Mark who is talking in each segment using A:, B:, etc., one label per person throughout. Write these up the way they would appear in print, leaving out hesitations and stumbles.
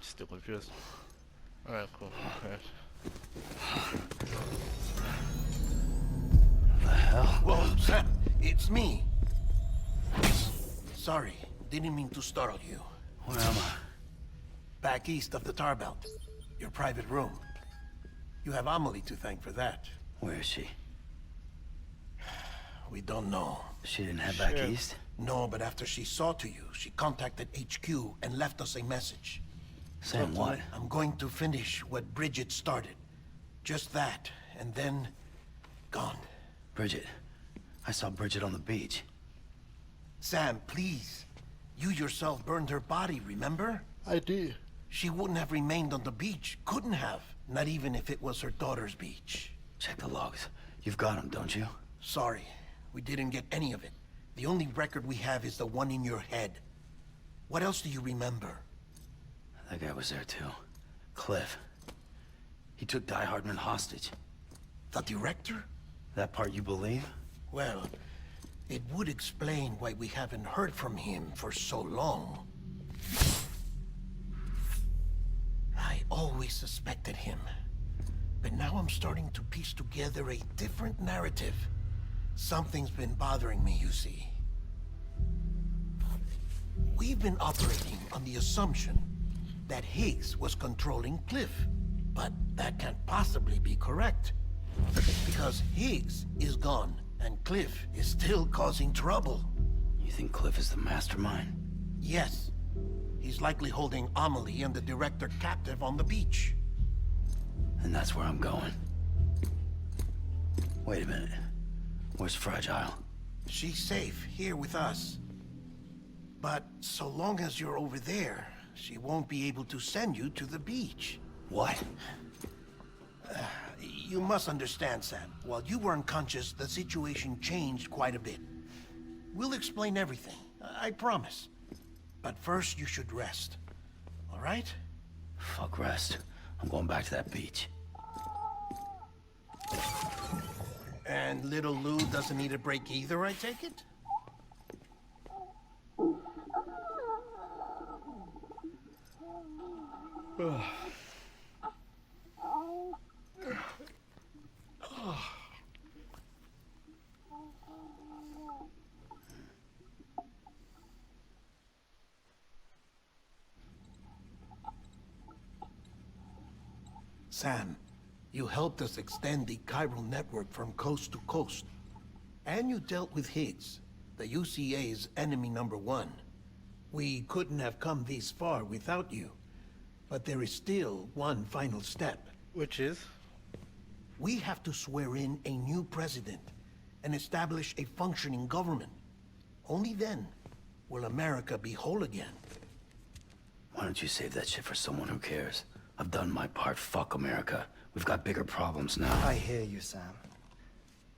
A: Still confused. Alright, cool. Okay.
B: The hell?
C: Whoa, Sam, it's me. Sorry, didn't mean to startle you.
B: Where am I?
C: Back east of the tar belt. Your private room. You have Amelie to thank for that.
B: Where is she?
C: We don't know.
B: She didn't head back east?
C: No, but after she saw to you, she contacted HQ and left us a message.
B: Saying what?
C: I'm going to finish what Bridget started. Just that, and then... gone.
B: Bridget. I saw Bridget on the beach.
C: Sam, please. You yourself burned her body, remember?
A: I did.
C: She wouldn't have remained on the beach. Couldn't have. Not even if it was her daughter's beach.
B: Check the logs. You've got them, don't you?
C: Sorry, we didn't get any of it. The only record we have is the one in your head. What else do you remember?
B: That guy was there too. Cliff. He took Die Hardman hostage.
C: The director?
B: That part you believe?
C: Well, it would explain why we haven't heard from him for so long. I always suspected him. But now I'm starting to piece together a different narrative. Something's been bothering me, you see. We've been operating on the assumption that Higgz was controlling Cliff. But that can't possibly be correct. Because Higgz is gone, and Cliff is still causing trouble.
B: You think Cliff is the mastermind?
C: Yes. He's likely holding Amelie and the director captive on the beach.
B: And that's where I'm going. Wait a minute. Where's Fragile?
C: She's safe, here with us. But so long as you're over there, she won't be able to send you to the beach.
B: What?
C: You must understand, Sam. While you were unconscious, the situation changed quite a bit. We'll explain everything, I promise. But first, you should rest. All right?
B: Fuck rest. I'm going back to that beach.
C: And little Lou doesn't need a break either, I take it? Sam, you helped us extend the Chiral Network from coast to coast. And you dealt with Higgz, the UCA's enemy #1. We couldn't have come this far without you. But there is still one final step.
A: Which is?
C: We have to swear in a new president and establish a functioning government. Only then will America be whole again.
B: Why don't you save that shit for someone who cares? I've done my part. Fuck America. We've got bigger problems now.
D: I hear you, Sam.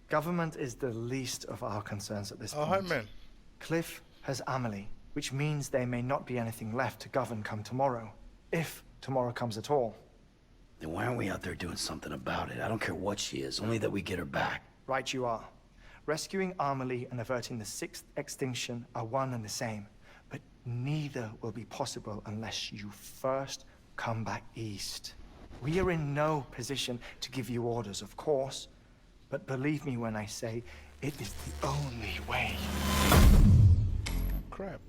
D: Government is the least of our concerns at this
A: Oh,
D: point.
A: hi, man.
D: Cliff has Amelie, which means there may not be anything left to govern come tomorrow. If tomorrow comes at all.
B: Then why aren't we out there doing something about it? I don't care what she is, only that we get her back.
D: Right you are. Rescuing Amelie and averting the 6th extinction are one and the same. But neither will be possible unless you first come back east. We are in no position to give you orders, of course. But believe me when I say, it is the only way.
A: Crap.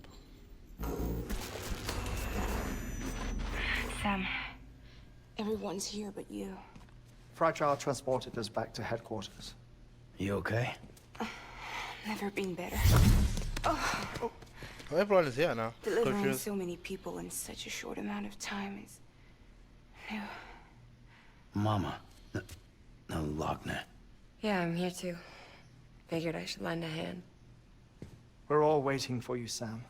E: Sam, everyone's here but you.
D: Fragile transported us back to headquarters.
B: You okay?
E: Never been better.
A: Oh, everyone is here now.
E: Delivering
A: Confused.
E: so many people in such a short amount of time is new.
B: Mama. No, Lochner.
F: Yeah, I'm here too. Figured I should lend a hand.
D: We're all waiting for you, Sam.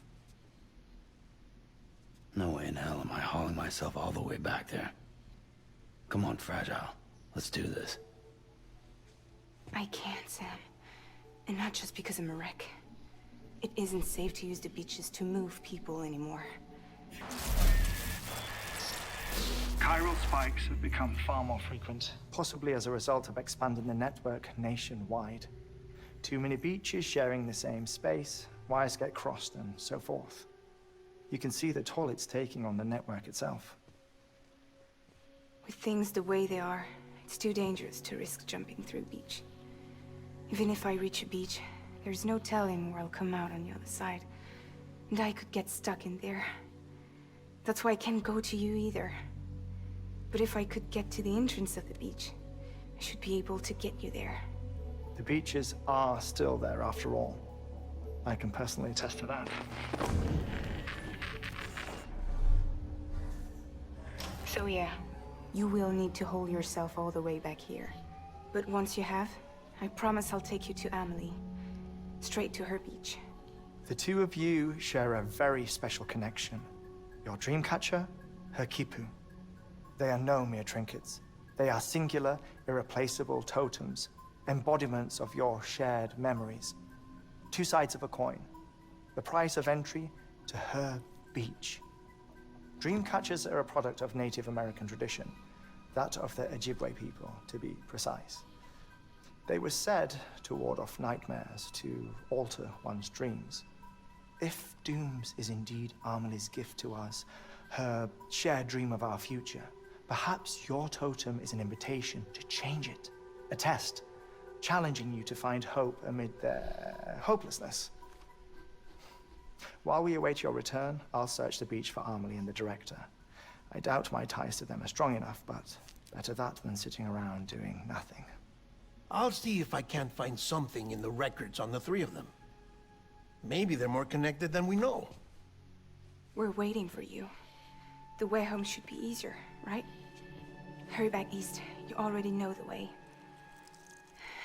B: No way in hell am I hauling myself all the way back there. Come on, Fragile. Let's do this.
E: I can't, Sam. And not just because I'm a wreck. It isn't safe to use the beaches to move people anymore.
G: Chiral spikes have become far more frequent.
D: Possibly as a result of expanding the network nationwide. Too many beaches sharing the same space, wires get crossed, and so forth. You can see the toll it's taking on the network itself.
E: With things the way they are, it's too dangerous to risk jumping through a beach. Even if I reach a beach, there's no telling where I'll come out on the other side. And I could get stuck in there. That's why I can't go to you either. But if I could get to the entrance of the beach, I should be able to get you there.
D: The beaches are still there after all. I can personally attest to that.
E: So yeah, you will need to hold yourself all the way back here. But once you have, I promise I'll take you to Amelie. Straight to her beach.
D: The two of you share a very special connection. Your dreamcatcher, her quipu. They are no mere trinkets. They are singular, irreplaceable totems, embodiments of your shared memories. Two sides of a coin. The price of entry to her beach. Dreamcatchers are a product of Native American tradition, that of the Ojibwe people, to be precise. They were said to ward off nightmares, to alter one's dreams. If Dooms is indeed Amelie's gift to us, her shared dream of our future, perhaps your totem is an invitation to change it. A test, challenging you to find hope amid their hopelessness. While we await your return, I'll search the beach for Amelie and the director. I doubt my ties to them are strong enough, but better that than sitting around doing nothing.
C: I'll see if I can't find something in the records on the three of them. Maybe they're more connected than we know.
E: We're waiting for you. The way home should be easier, right? Hurry back east. You already know the way.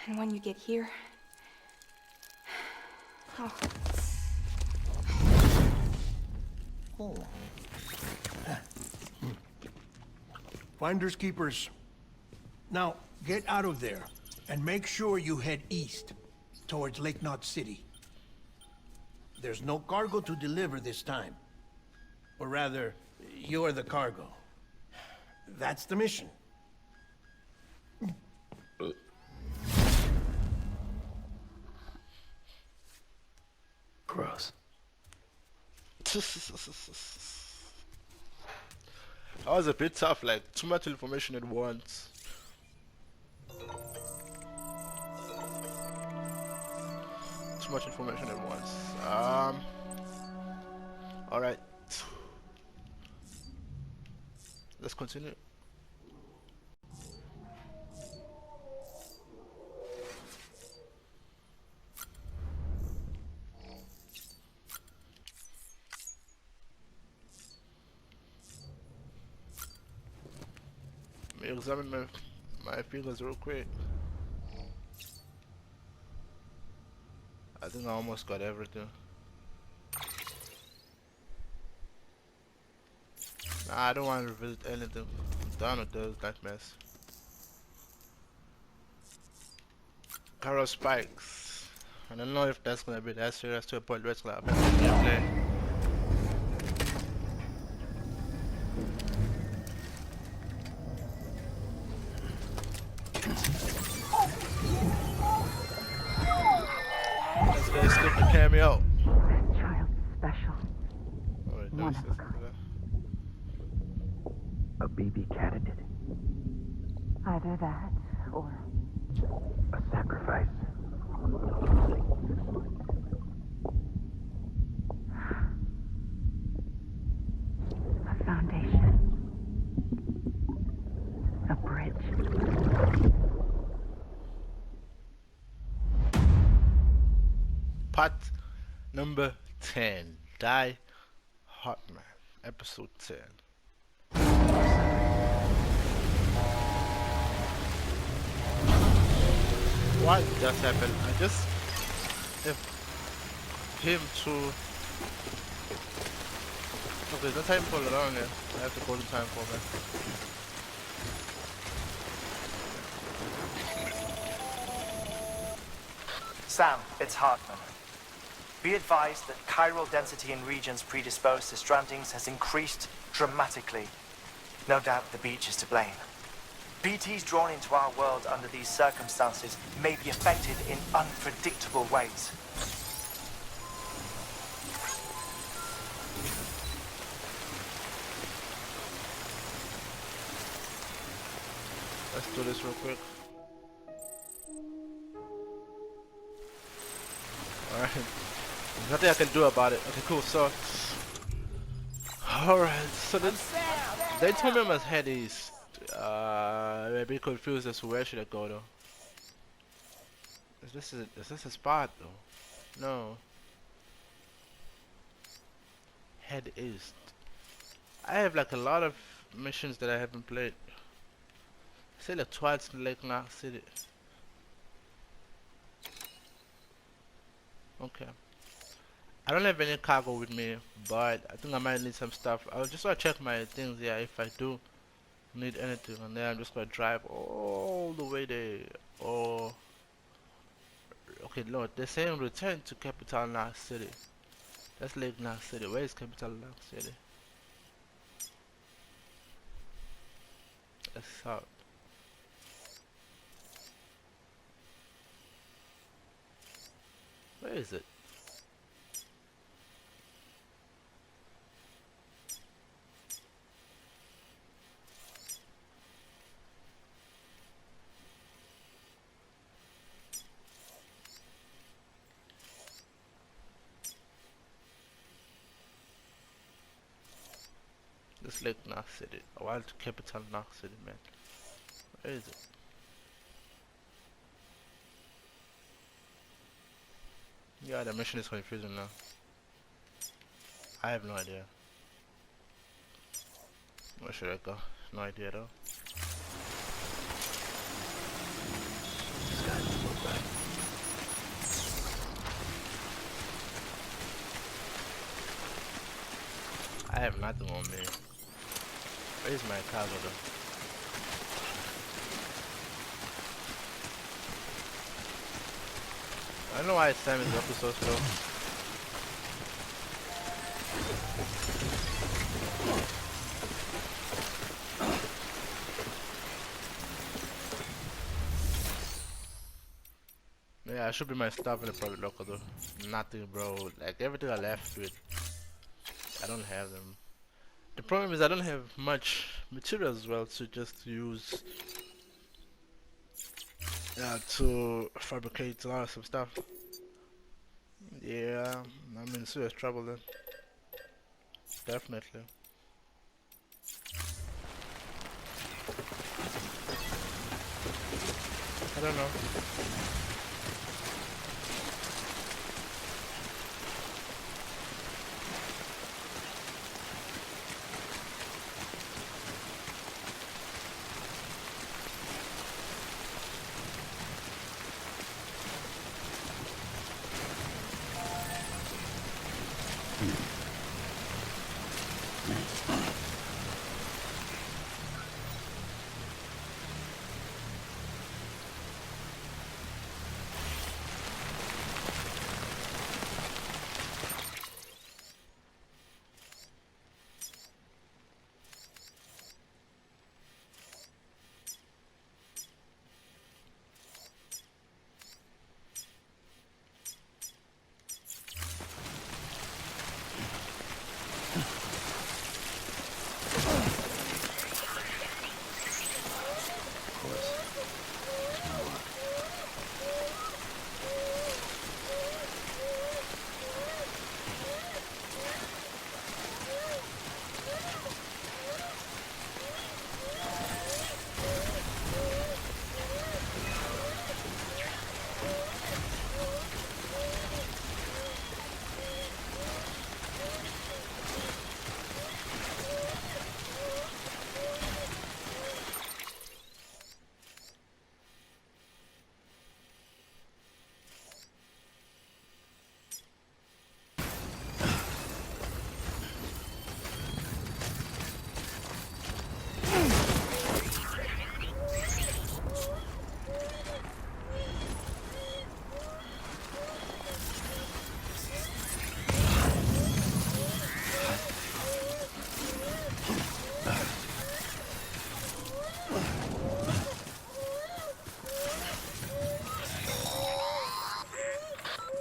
E: And when you get here... Oh.
C: Oh. Finders keepers. Now, get out of there, and make sure you head east, towards Lake Knot City. There's no cargo to deliver this time. Or rather, you're the cargo. That's the mission.
B: Gross.
A: That was a bit tough, like too much information at once. Too much information at once. Alright. Let's continue. Let me examine my figures real quick. I think I almost got everything. Nah, I don't want to revisit anything. I'm done with those nightmares. Chiral spikes. I don't know if that's gonna be that serious to a point where it's gonna affect the gameplay. Let's go skip the cameo.
H: That child's special.
A: Alright,
H: One of a kind.
I: A baby candidate.
H: Either that, or
I: A sacrifice.
H: a foundation. A bridge.
A: Part number 10. Die Hartman. Episode 10. What just happened? I just if him to okay, the time for around here. I have to go to time for that.
D: Sam, it's Hartman. Be advised that chiral density in regions predisposed to strandings has increased dramatically. No doubt the beach is to blame. BTs drawn into our world under these circumstances may be affected in unpredictable ways.
A: Let's do this real quick. Alright. There's nothing I can do about it. Okay, cool. So, alright. So they told me I must head east. I'm a bit confused as to where should I go though. Is this a spot though? No. Head east. I have like a lot of missions that I haven't played. Say like twice in Lake Knox City. Okay. I don't have any cargo with me, but I think I might need some stuff. I'll just want to check my things here if I do need anything, and then I'm just gonna drive all the way there. Or okay, Lord, they're saying return to Capital Knox City. That's Lake Knox City. Where is Capital Knox City? That's south. Where is it? This Lake Knox City. A wild Capital Knox City, man. Where is it? Yeah, the mission is confusing now. I have no idea. Where should I go? No idea though.
B: This guy doesn't look right.
A: I have nothing on me. Where's my cargo though? I don't know why Sam is up so slow. Yeah, I should be my stuff in the private locker though. Nothing, bro. Like everything I left with, I don't have them. The problem is I don't have much material as well to just use to fabricate some stuff. Yeah, I'm in serious trouble then. Definitely. I don't know.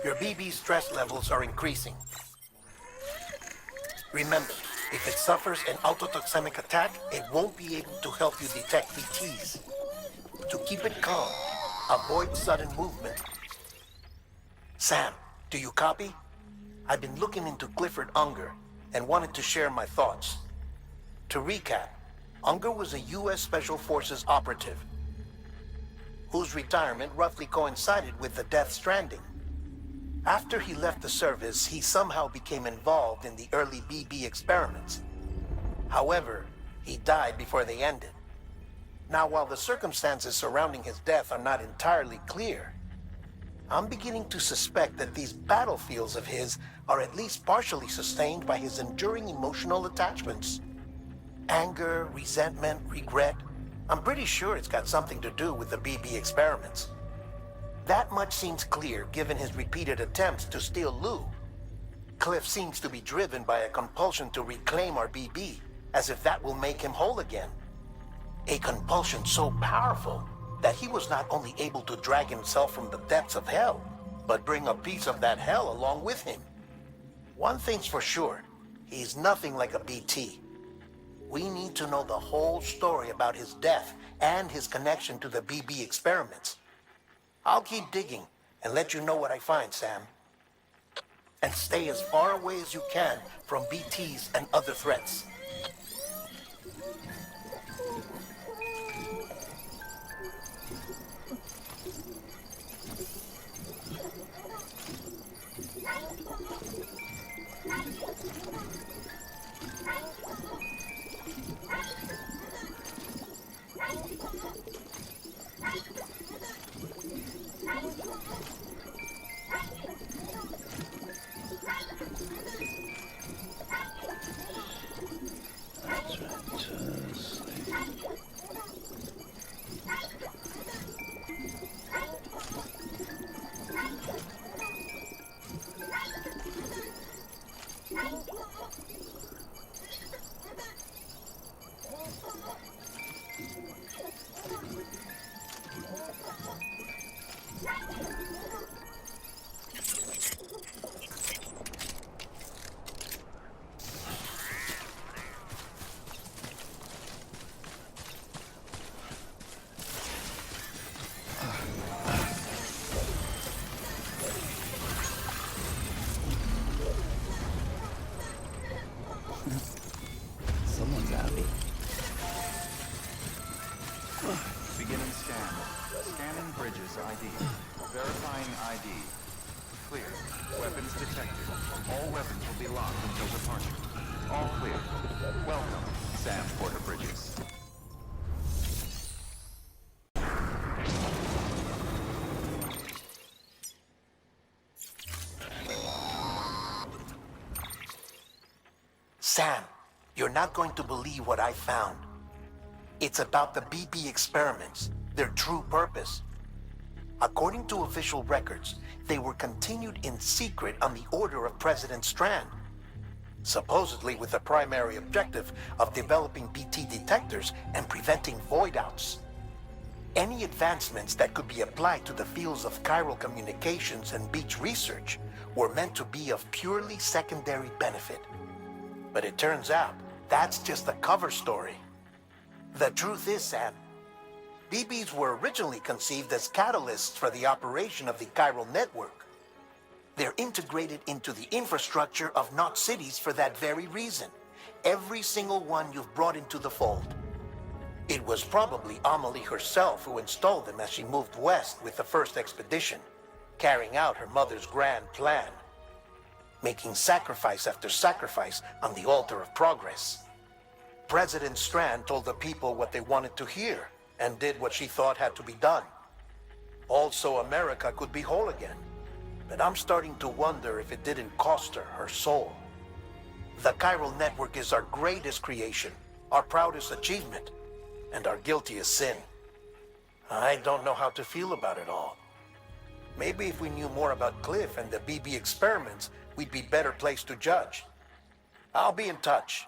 C: Your BB stress levels are increasing. Remember, if it suffers an autotoxemic attack, it won't be able to help you detect BTs. To keep it calm, avoid sudden movement. Sam, do you copy? I've been looking into Clifford Unger and wanted to share my thoughts. To recap, Unger was a U.S. Special Forces operative whose retirement roughly coincided with the Death Stranding. After he left the service, he somehow became involved in the early BB experiments. However, he died before they ended. Now, while the circumstances surrounding his death are not entirely clear, I'm beginning to suspect that these battlefields of his are at least partially sustained by his enduring emotional attachments. Anger, resentment, regret. I'm pretty sure it's got something to do with the BB experiments. That much seems clear given his repeated attempts to steal Lou. Cliff seems to be driven by a compulsion to reclaim our BB, as if that will make him whole again. A compulsion so powerful that he was not only able to drag himself from the depths of hell, but bring a piece of that hell along with him. One thing's for sure, he's nothing like a BT. We need to know the whole story about his death and his connection to the BB experiments. I'll keep digging and let you know what I find, Sam. And stay as far away as you can from BTs and other threats.
B: Someone's out here.
J: Beginning scan. Scanning bridges ID. Verifying ID. Clear. Weapons detected. All weapons will be locked until departure. All clear. Welcome, Sam Porter Bridges.
C: Sam, you're not going to believe what I found. It's about the BB experiments, their true purpose. According to official records, they were continued in secret on the order of President Strand, supposedly with the primary objective of developing BT detectors and preventing void-outs. Any advancements that could be applied to the fields of chiral communications and beach research were meant to be of purely secondary benefit. But it turns out, that's just the cover story. The truth is, Sam, BBs were originally conceived as catalysts for the operation of the Chiral Network. They're integrated into the infrastructure of Knot cities for that very reason. Every single one you've brought into the fold. It was probably Amelie herself who installed them as she moved west with the first expedition, carrying out her mother's grand plan, making sacrifice after sacrifice on the altar of progress. President Strand told the people what they wanted to hear and did what she thought had to be done. Also, America could be whole again. But I'm starting to wonder if it didn't cost her her soul. The Chiral Network is our greatest creation, our proudest achievement, and our guiltiest sin. I don't know how to feel about it all. Maybe if we knew more about Cliff and the BB experiments, we'd be better placed to judge. I'll be in touch.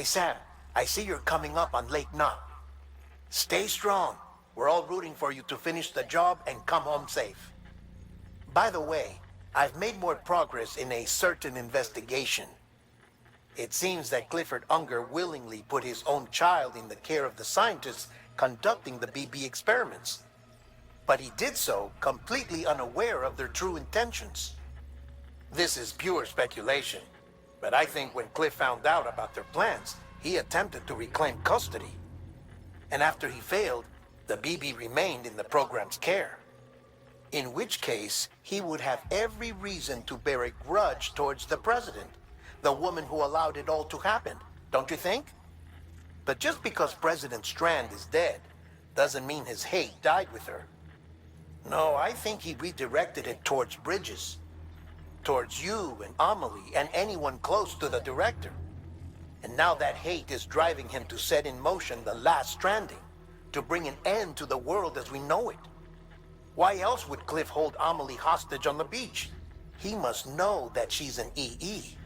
C: Hey, Sam, I see you're coming up on Lake Knot. Stay strong. We're all rooting for you to finish the job and come home safe. By the way, I've made more progress in a certain investigation. It seems that Clifford Unger willingly put his own child in the care of the scientists conducting the BB experiments. But he did so completely unaware of their true intentions. This is pure speculation, but I think when Cliff found out about their plans, he attempted to reclaim custody. And after he failed, the BB remained in the program's care. In which case, he would have every reason to bear a grudge towards the president, the woman who allowed it all to happen, don't you think? But just because President Strand is dead, doesn't mean his hate died with her. No, I think he redirected it towards Bridges. Towards you and Amelie and anyone close to the director. And now that hate is driving him to set in motion the last stranding, to bring an end to the world as we know it. Why else would Cliff hold Amelie hostage on the beach? He must know that she's an EE.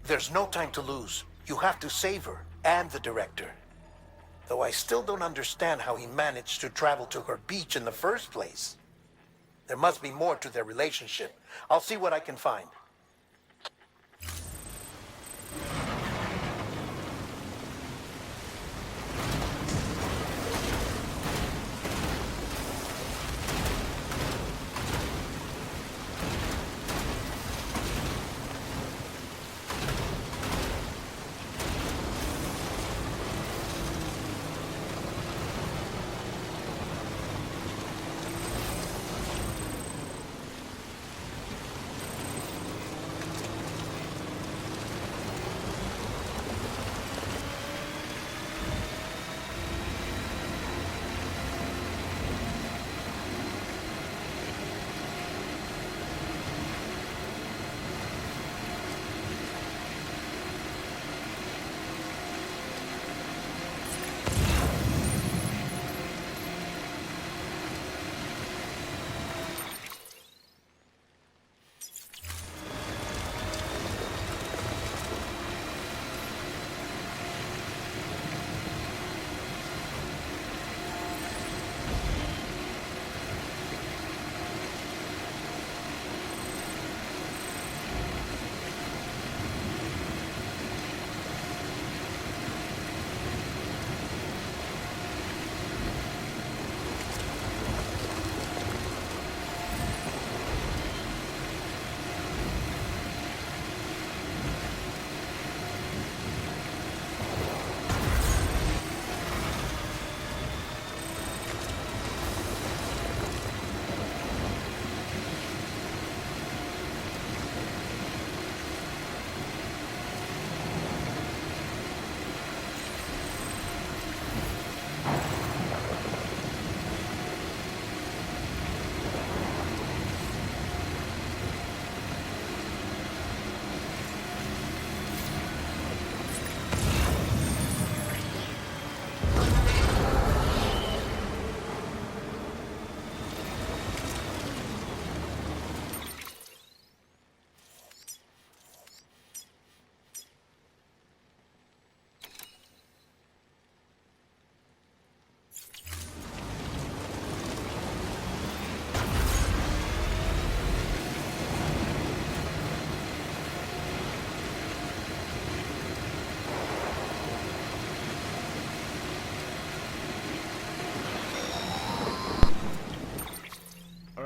C: There's no time to lose. You have to save her and the director. Though I still don't understand how he managed to travel to her beach in the first place. There must be more to their relationship. I'll see what I can find.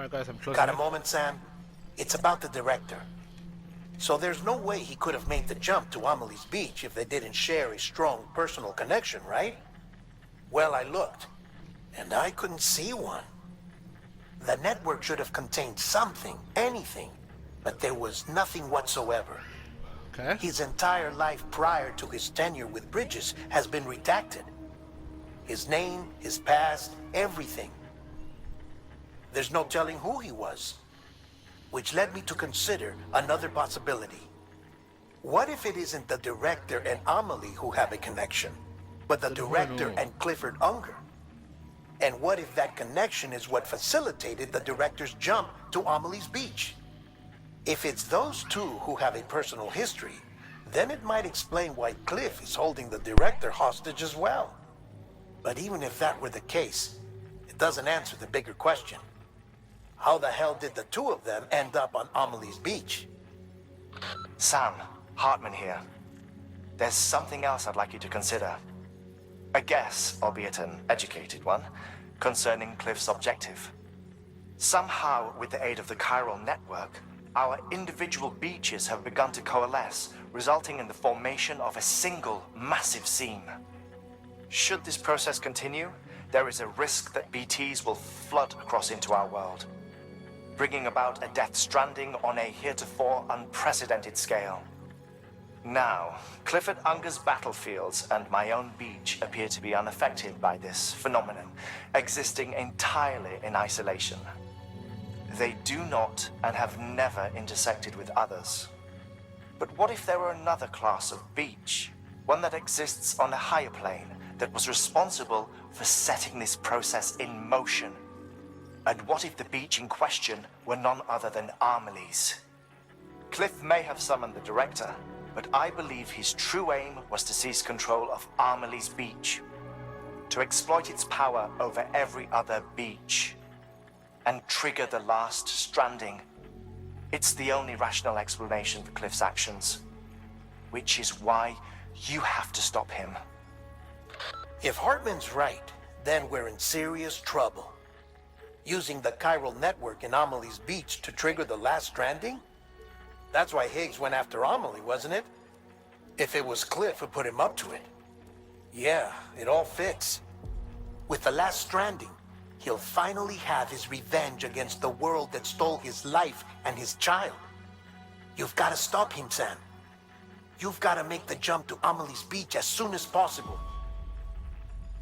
A: Alright guys, I'm closing
C: Got a
A: it.
C: moment, Sam? It's about the director. So there's no way he could have made the jump to Amelie's beach if they didn't share a strong personal connection, right? Well, I looked, and I couldn't see one. The network should have contained something, anything, but there was nothing whatsoever.
A: Okay.
C: His entire life prior to his tenure with Bridges has been redacted. His name, his past, everything. There's no telling who he was. Which led me to consider another possibility. What if it isn't the director and Amelie who have a connection, but the director and Clifford Unger? And what if that connection is what facilitated the director's jump to Amelie's beach? If it's those two who have a personal history, then it might explain why Cliff is holding the director hostage as well. But even if that were the case, it doesn't answer the bigger question. How the hell did the two of them end up on Amelie's beach?
D: Sam, Hartman here. There's something else I'd like you to consider. A guess, albeit an educated one, concerning Cliff's objective. Somehow, with the aid of the Chiral Network, our individual beaches have begun to coalesce, resulting in the formation of a single massive seam. Should this process continue, there is a risk that BTs will flood across into our world, bringing about a death stranding on a heretofore unprecedented scale. Now, Clifford Unger's battlefields and my own beach appear to be unaffected by this phenomenon, existing entirely in isolation. They do not and have never intersected with others. But what if there were another class of beach, one that exists on a higher plane, that was responsible for setting this process in motion? And what if the beach in question were none other than Amelie's? Cliff may have summoned the director, but I believe his true aim was to seize control of Amelie's beach, to exploit its power over every other beach, and trigger the last stranding. It's the only rational explanation for Cliff's actions, which is why you have to stop him.
C: If Hartman's right, then we're in serious trouble. Using the Chiral Network in Amelie's beach to trigger the last stranding? That's why Higgz went after Amelie, wasn't it? If it was Cliff who put him up to it. Yeah, it all fits. With the last stranding, he'll finally have his revenge against the world that stole his life and his child. You've got to stop him, Sam. You've got to make the jump to Amelie's beach as soon as possible.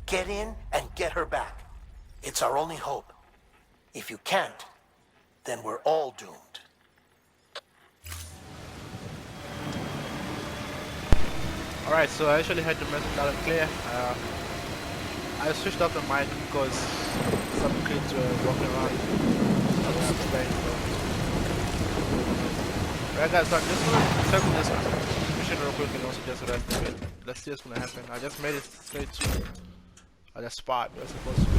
C: Get in and get her back. It's our only hope. If you can't, then we're all doomed.
A: Alright, so I actually had the message loud and clear. I switched off the mic because some kids were walking around. I was explaining, so. Alright guys, so I'm just gonna circle this mission real quick and also just rest a bit. Let's see what's gonna happen. I just made it straight to the spot we're supposed to be.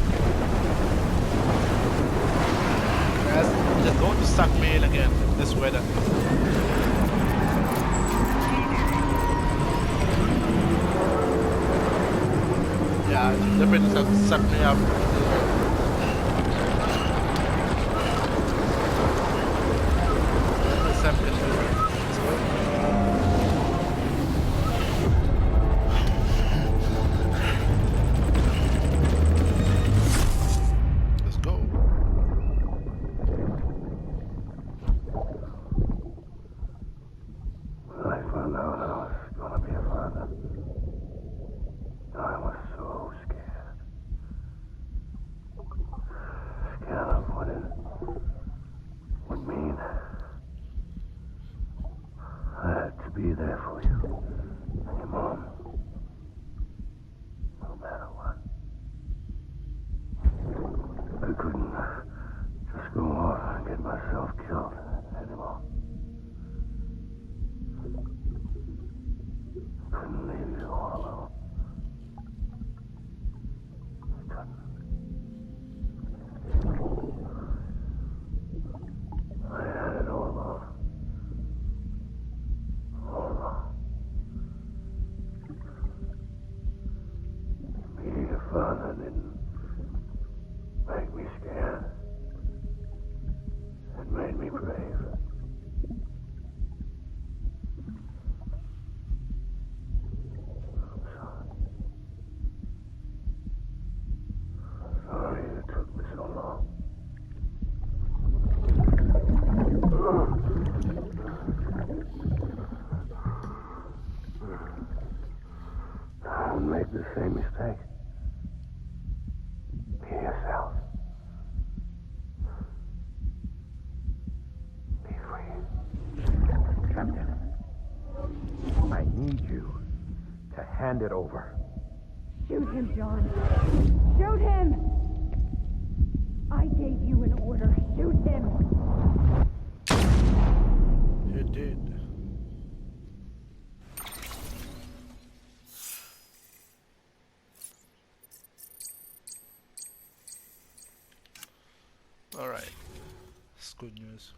A: Guys, it's just going to suck me in again, this weather. Yeah, it's definitely sucked me up. Let's have it. Let's go.
I: When I found out I was gonna be a father, I was so scared. Scared of what it would mean. I had to be there for you and your mom, no matter what. I couldn't just go off and get myself killed anymore. Couldn't leave you all alone. I had it all along. All along. Being a father didn't make me scared. It made me brave. I'm sorry. Sorry it took me so long. Don't make the same mistake. Be yourself. Be free.
K: Captain, I need you to hand it over.
H: Shoot him, John. Shoot him! I gave you an order. Shoot him!
A: You did. Alright. It's good news.